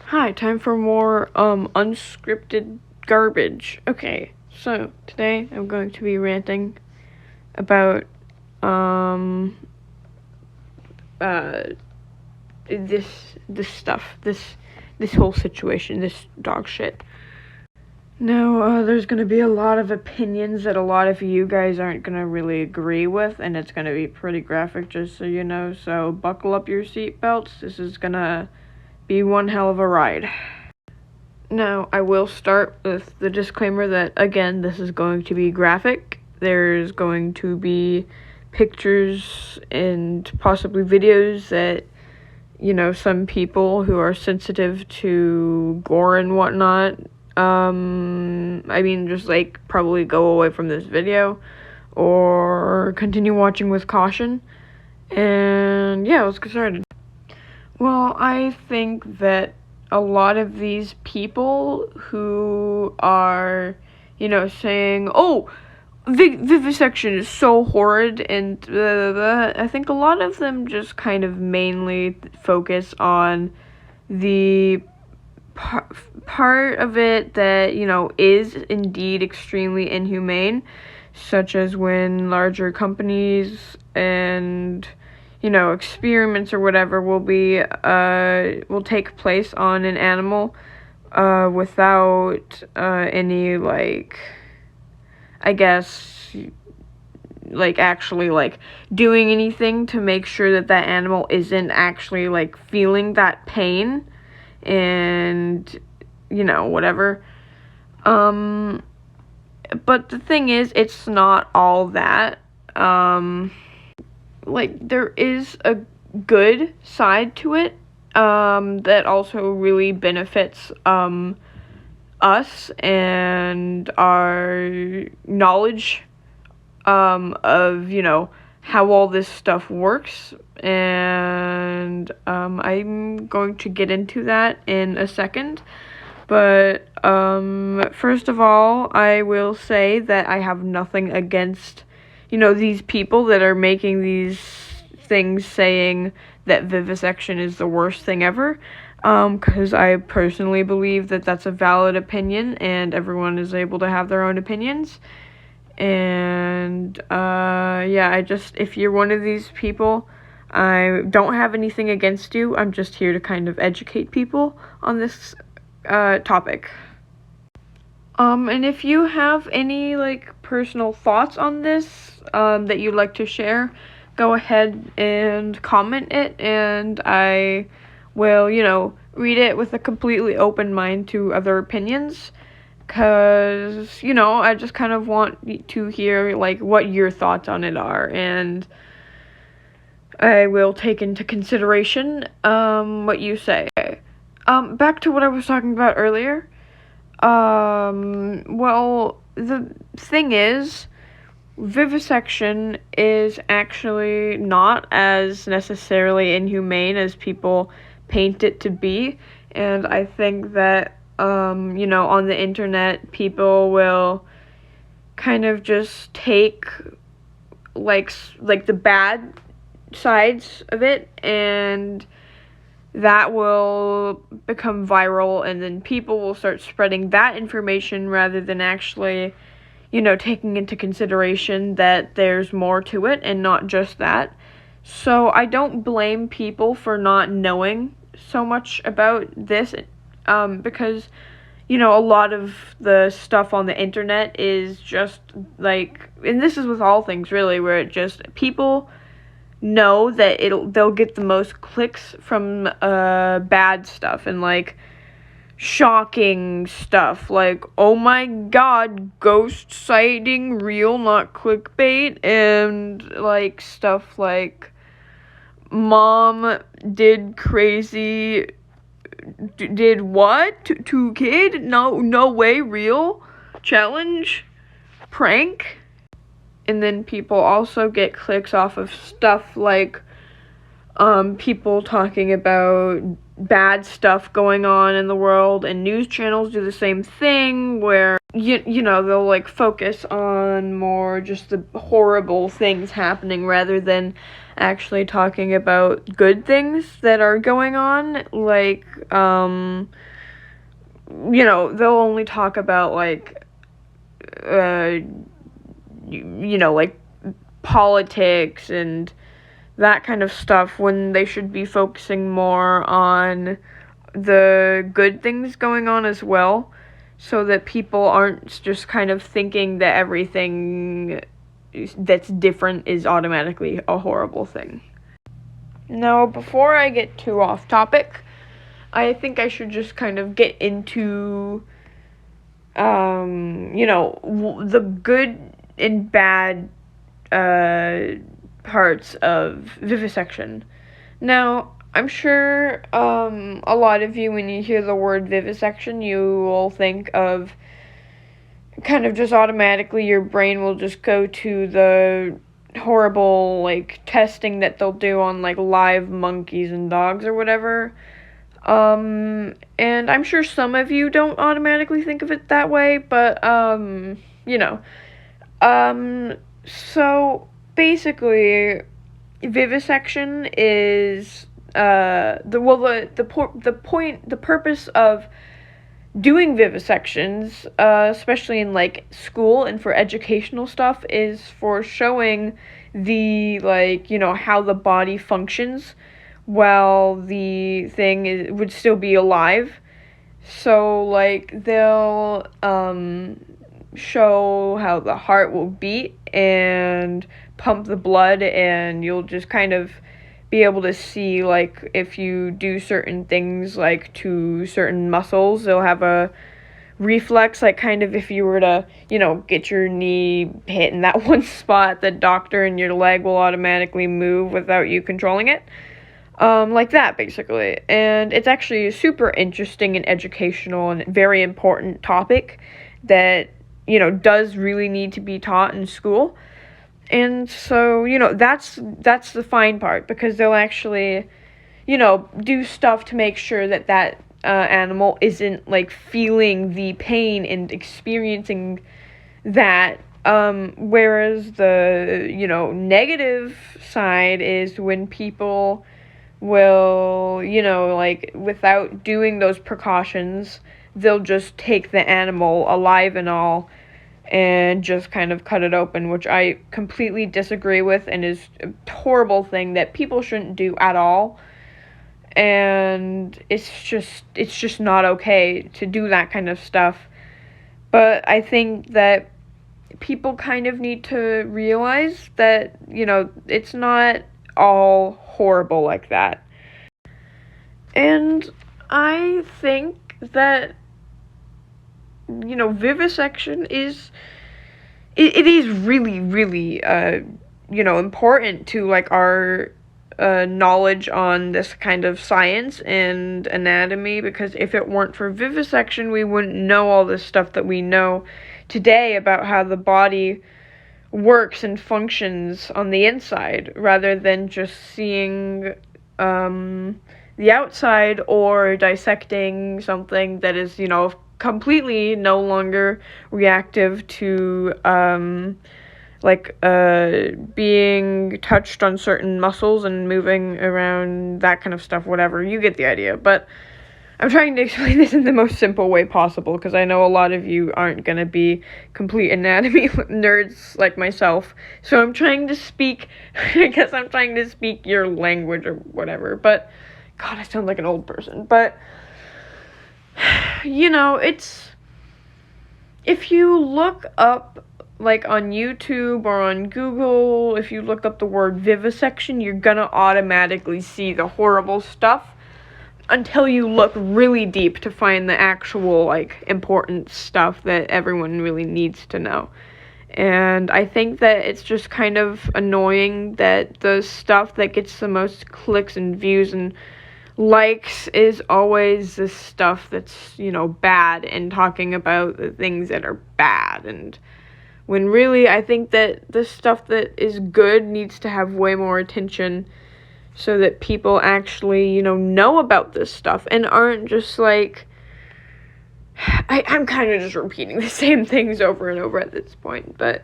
Hi, time for more unscripted garbage. Okay, so today I'm going to be ranting about this stuff, this whole situation, this dog shit. Now, there's gonna be a lot of opinions that a lot of you guys aren't gonna really agree with, and it's gonna be pretty graphic, just so you know, so buckle up your seatbelts. This is gonna be one hell of a ride. Now, I will start with the disclaimer that, again, this is going to be graphic. There's going to be pictures and possibly videos that, you know, some people who are sensitive to gore and whatnot, just, probably go away from this video or continue watching with caution. And, yeah, let's get started. Well, I think that a lot of these people who are, saying, oh, vivisection is so horrid and blah, blah, blah, I think a lot of them just kind of mainly focus on the part of it that, is indeed extremely inhumane, such as when larger companies and experiments or whatever will take place on an animal without any actually doing anything to make sure that animal isn't actually feeling that pain and whatever. But the thing is, it's not all that. There is a good side to it, that also really benefits, us and our knowledge, of, how all this stuff works, and, I'm going to get into that in a second. But, first of all, I will say that I have nothing against these people that are making these things saying that vivisection is the worst thing ever, because I personally believe that that's a valid opinion, and everyone is able to have their own opinions, and, if you're one of these people, I don't have anything against you. I'm just here to kind of educate people on this, topic. And if you have any, personal thoughts on this, that you'd like to share, go ahead and comment it, and I will, read it with a completely open mind to other opinions, because, I just kind of want to hear, what your thoughts on it are, and I will take into consideration, what you say. Back to what I was talking about earlier. Well, the thing is, vivisection is actually not as necessarily inhumane as people paint it to be, and I think that, on the internet, people will kind of just take, the bad sides of it, and that will become viral, and then people will start spreading that information rather than actually, taking into consideration that there's more to it and not just that. So I don't blame people for not knowing so much about this, because, a lot of the stuff on the internet is just, and this is with all things really, where it just, people know that they'll get the most clicks from bad stuff and shocking stuff, oh my god, ghost sighting, real, not clickbait, and stuff mom did crazy, did what to kid, no way, real, challenge, prank. And then people also get clicks off of stuff people talking about bad stuff going on in the world, and news channels do the same thing, where they'll like focus on more just the horrible things happening rather than actually talking about good things that are going on. Like, they'll only talk about like, like politics and that kind of stuff when they should be focusing more on the good things going on as well, so that people aren't just kind of thinking that everything that's different is automatically a horrible thing. Now, before I get too off topic, I think I should just kind of get into, the good and bad parts of vivisection. Now, I'm sure a lot of you, when you hear the word vivisection, you will think of kind of just automatically your brain will just go to the horrible, like, testing that they'll do on, like, live monkeys and dogs or whatever. And I'm sure some of you don't automatically think of it that way, but, so basically, vivisection is the purpose of doing vivisections, especially in like school and for educational stuff, is for showing the how the body functions while the thing would still be alive. So like they'll show how the heart will beat and pump the blood, and you'll just kind of be able to see, like, if you do certain things, like, to certain muscles, they'll have a reflex, like, kind of if you were to, get your knee hit in that one spot, the doctor and your leg will automatically move without you controlling it. Like that, basically. And it's actually a super interesting and educational and very important topic that, does really need to be taught in school. And so, that's the fine part, because they'll actually, do stuff to make sure that animal isn't, like, feeling the pain and experiencing that. Whereas the, negative side is when people will, like, without doing those precautions, they'll just take the animal alive and all and just kind of cut it open, which I completely disagree with and is a horrible thing that people shouldn't do at all. And it's just not okay to do that kind of stuff. But I think that people kind of need to realize that, it's not all horrible like that. And I think that, vivisection is really, really, important to, like, our knowledge on this kind of science and anatomy, because if it weren't for vivisection, we wouldn't know all this stuff that we know today about how the body works and functions on the inside, rather than just seeing the outside or dissecting something that is, completely no longer reactive to being touched on certain muscles and moving around, that kind of stuff, whatever. You get the idea. But I'm trying to explain this in the most simple way possible, because I know a lot of you aren't going to be complete anatomy nerds like myself. So I'm trying to speak, I guess I'm trying to speak your language or whatever. But, God, I sound like an old person. But, it's, if you look up, like, on YouTube or on Google, if you look up the word vivisection, you're gonna automatically see the horrible stuff until you look really deep to find the actual, like, important stuff that everyone really needs to know. And I think that it's just kind of annoying that the stuff that gets the most clicks and views and likes is always the stuff that's, bad, and talking about the things that are bad. And when really, I think that the stuff that is good needs to have way more attention, so that people actually, know about this stuff and aren't just, like, I'm kind of just repeating the same things over and over at this point, but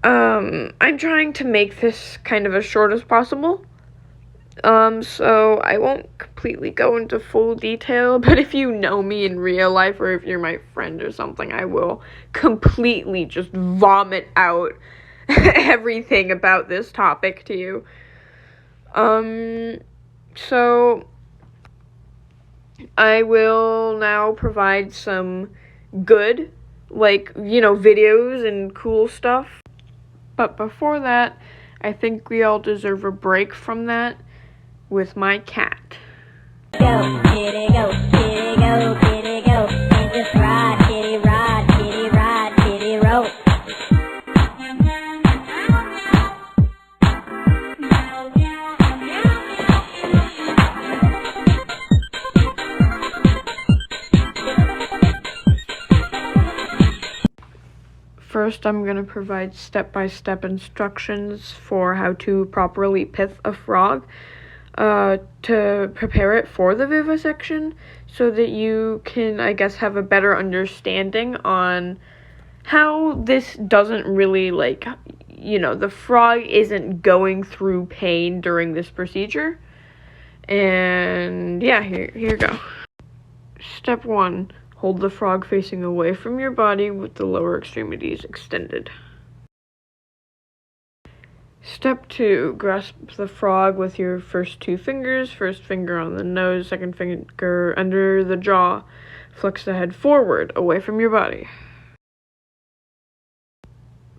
I'm trying to make this kind of as short as possible. So I won't completely go into full detail, but if you know me in real life or if you're my friend or something, I will completely just vomit out everything about this topic to you. So I will now provide some good, videos and cool stuff. But before that, I think we all deserve a break from that with my cat. Go, kitty, go, kitty, go, kitty, go, and just ride, kitty, ride, kitty, ride, kitty, roll. First, I'm going to provide step-by-step instructions for how to properly pith a frog to prepare it for the vivisection so that you can, I guess, have a better understanding on how this doesn't really, the frog isn't going through pain during this procedure. And, yeah, here you go. Step 1. Hold the frog facing away from your body with the lower extremities extended. Step 2. Grasp the frog with your first 2 fingers. First finger on the nose, second finger under the jaw. Flex the head forward, away from your body.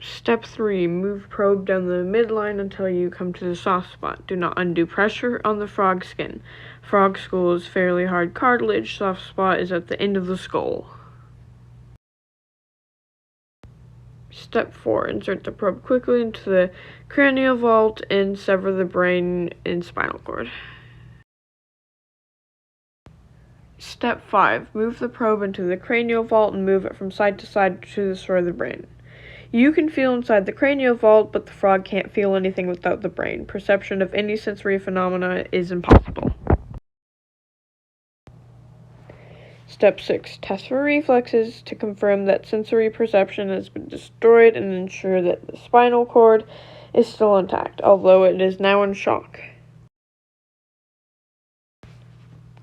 Step 3. Move probe down the midline until you come to the soft spot. Do not undo pressure on the frog skin. Frog skull is fairly hard cartilage. Soft spot is at the end of the skull. Step 4. Insert the probe quickly into the cranial vault and sever the brain and spinal cord. Step 5. Move the probe into the cranial vault and move it from side to side to destroy the brain. You can feel inside the cranial vault, but the frog can't feel anything without the brain. Perception of any sensory phenomena is impossible. Step 6. Test for reflexes to confirm that sensory perception has been destroyed and ensure that the spinal cord is still intact, although it is now in shock.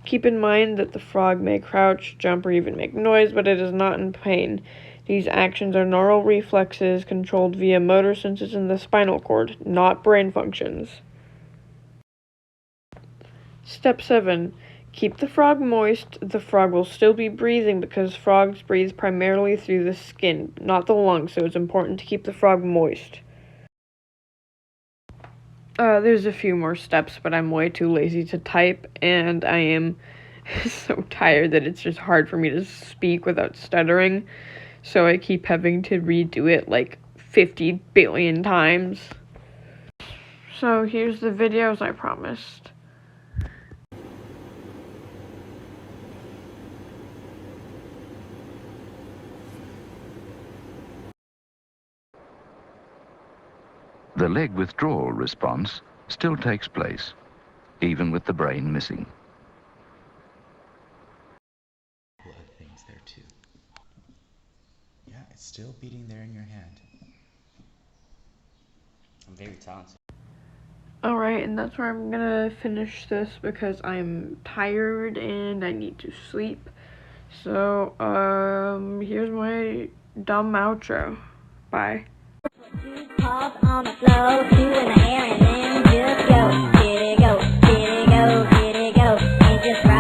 Keep in mind that the frog may crouch, jump, or even make noise, but it is not in pain. These actions are neural reflexes controlled via motor senses in the spinal cord, not brain functions. Step 7. Keep the frog moist. The frog will still be breathing because frogs breathe primarily through the skin, not the lungs, so it's important to keep the frog moist. There's a few more steps, but I'm way too lazy to type, and I am so tired that it's just hard for me to speak without stuttering, so I keep having to redo it like 50 billion times. So here's the videos I promised. The leg withdrawal response still takes place, even with the brain missing. Blood things there too. Yeah, it's still beating there in your hand. I'm very talented. Alright, and that's where I'm gonna finish this because I'm tired and I need to sleep. So, here's my dumb outro. Bye. Paws on the floor, 2 in the air, and then just go. Kitty, go, kitty, go, kitty, go, and just ride.